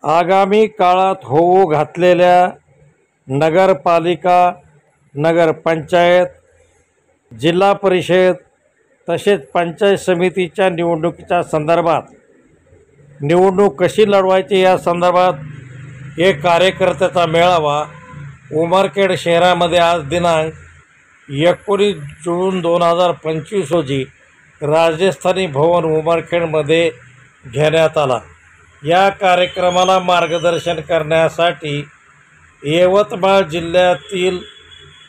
आगामी काळात होऊ घातलेल्या नगरपालिका, नगरपंचायत, जिल्हा परिषद तसेच पंचायत समितीच्या निवडणुकीच्या संदर्भात निवडणूक कशी लढवायची या संदर्भात एक कार्यकर्त्याचा मेळावा उमरखेड शहरामध्ये आज दिनांक 19 जून 2025 रोजी राजस्थानी भवन उमरखेडमध्ये घेण्यात आला। या कार्यक्रमाला मार्गदर्शन करण्यासाठी यवतमाळ जिल्ह्यातील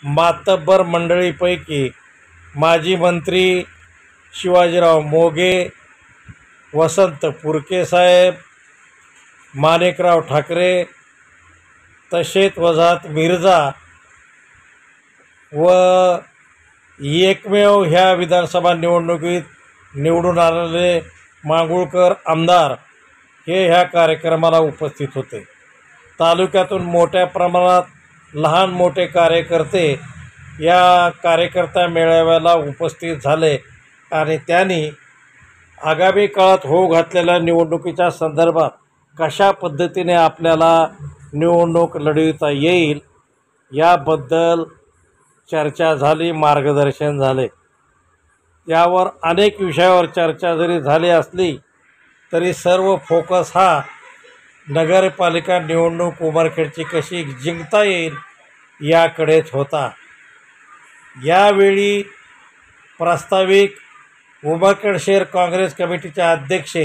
मातब्बर मंडळीपैकी माजी मंत्री शिवाजीराव मोघे, वसंत पुरके साहेब, माणिकराव ठाकरे तसेच वजाहत मिर्झा व एकमेव ह्या विधानसभा निवडणुकीत निवडून आलेले मांगुळकर आमदार हे ह्या कार्यक्रमाला उपस्थित होते। तालुक्यातून मोठ्या प्रमाणात लहान मोठे कार्यकर्ते या कार्यकर्ता मेळाव्याला उपस्थित झाले आणि त्यांनी आगामी काळात होऊ घातलेल्या निवडणुकीच्या संदर्भात कशा पद्धतीने आपल्याला निवडणूक लढविता येईल याबद्दल चर्चा झाली, मार्गदर्शन झाले। यावर अनेक विषयावर चर्चा जरी झाली असली तरी सर्व फोकस हा नगरपालिका निवडणूक उमरखेडची कशी जिंकता येईल याकडेच होता। यावेळी प्रास्ताविक उमरखेड शहर काँग्रेस कमिटीचे अध्यक्ष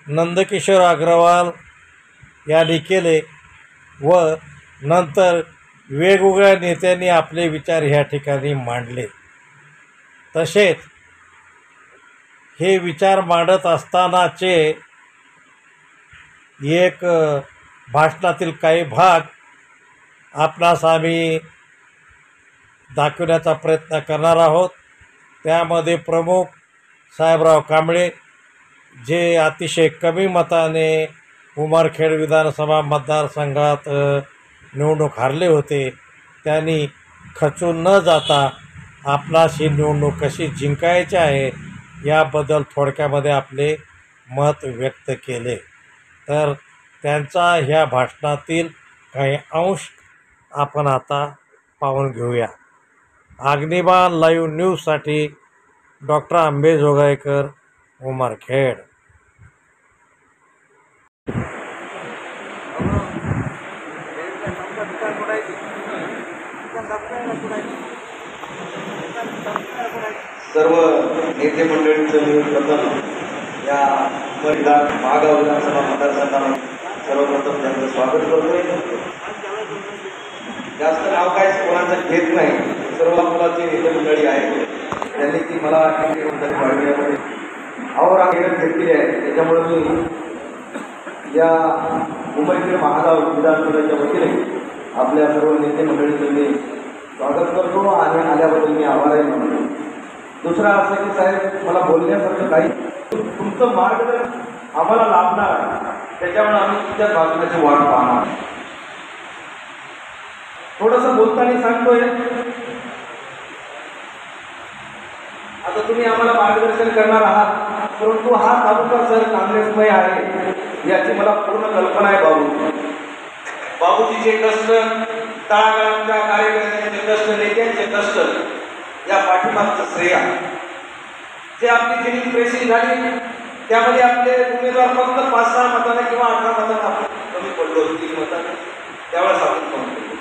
नंदकिशोर अग्रवाल यांनी केले व नंतर वेगवेगळ्या नेत्यांनी आपले विचार ह्या ठिकाणी मांडले। तसेच हे विचार मांडत असतानाचे एक भाषणातील काही भाग आपणास आम्ही दाखवण्याचा प्रयत्न करणार आहोत। त्यामध्ये प्रमुख साहेबराव कांबळे जे अतिशय कमी मताने उमरखेड विधानसभा मतदारसंघात निवडणूक हारले होते, त्यांनी खचून न जाता आपणास ही निवडणूक कशी जिंकायची आहे याबद्दल थोडक्यामध्ये आपले मत व्यक्त केले। तर त्यांचा ह्या भाषणातील काही अंश आपण आता पाहून घेऊया। अग्निबाण लाईव्ह न्यूजसाठी डॉक्टर अंबे जोगाईकर, उमरखेड। सर्व नेते मंडळींचं मी प्रथम या महागाव विधानसभा मतदारसंघाला सर्वप्रथम त्यांचं स्वागत करतोय। जास्त नाव काय कोणाचं घेत नाही, सर्व मुलाचे नेते मंडळी आहेत त्यांनी ती मला वाढविण्यामध्ये आवड घेतलेली आहे। त्याच्यामुळे मी या उमरखेड महागाव विधानसभेच्या वतीने आपल्या सर्व नेते मंडळींचं मी स्वागत करतो आणि आल्याबद्दल मी आभार मानतो। दुसरा असं की साहेब मला बोलण्यासारखं काही तुमचं मार्गदर्शन आम्हाला लाभणार आहे, त्याच्यामुळे आम्ही तुमच्या भाषणाची वाट पाहणार। थोडंसं बोलताना सांगतोय, आता तुम्ही आम्हाला मार्गदर्शन करणार आहात, परंतु हा तालुका सर काँग्रेसमय आहे याची मला पूर्ण कल्पना आहे। बाबूजीचे कष्ट, तळागाळातल्या कार्यकर्त्यांचे कष्ट, नेत्यांचे कष्ट या पाठीमागचं श्रेय जे आपली दिल्ली प्रेसिंग झाली त्यामध्ये आपले उमेदवार फक्त 5-6 मतांना किंवा 18 मतांना आपण कमी पडलो, 3 मतांना त्यावेळेस आपण कमी पडलो।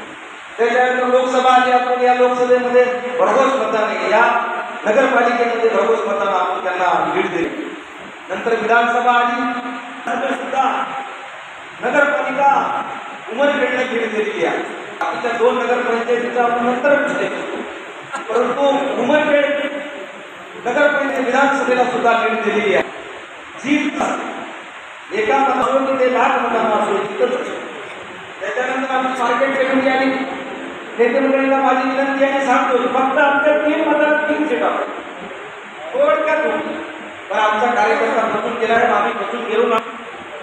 त्याच्यानंतर लोकसभा आली, आपण या लोकसभेमध्ये भरघोस मताने, या नगरपालिकेमध्ये भरघोस मतांना आपण त्यांना लीड दिली। नंतर विधानसभा आली सुद्धा नगरपालिका उमरखेडने लीड दिलेली आहे। बाकीच्या 2 नगरपंचायतीचा आपण नंतर विषय करतो, परंतु उमरखेड नगरपंचायत विधानसभेला सुद्धा लीड दिलेली आहे। जीत एका मतावरून ते लाख मतांना असो तिथंच असतो। त्याच्यानंतर आपण मार्केट कमिटी आली, नेते मंडळीला माझी विनंती आहे, सांगतो फक्त आमच्या 3 मतांना 3 सीट आहे थोडक्यात होती, पण आमचा कार्यकर्ता खचून गेला आहे, आम्ही खचून गेलो ना।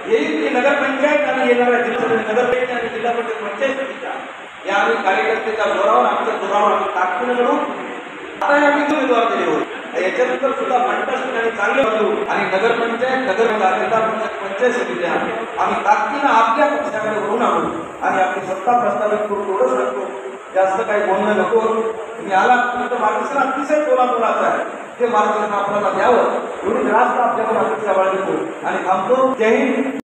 येईल की नगरपंचायत आणि येणाऱ्या नगरपंचायत आणि जिल्हा परिषद पंचायत समितीच्या या आम्ही कार्यकर्त्याच्या जोरावर, आमच्या जोरावर आम्ही ताकदीने लढू। आता आम्ही उमेदवार दिले होते, याच्यानंतर सुद्धा फंटास्टिक आणि चांगले बदलू आणि नगरपंचायत पंचायत समित्या आम्ही ताकदीनं आपल्या पक्षाकडे वळून आणू आणि आपली सत्ता प्रस्थापित करू. थोडंच सांगतो, जास्त काही बोलणं नको. तुम्ही आला तर मार्गदर्शन अतिशय कोल्हापुराचं आहे, ते मार्गदर्शन आपल्याला द्यावं एवढी रास्त आपल्याला अपेक्षा बाळगतो आणि थांबतो. जय हिंद.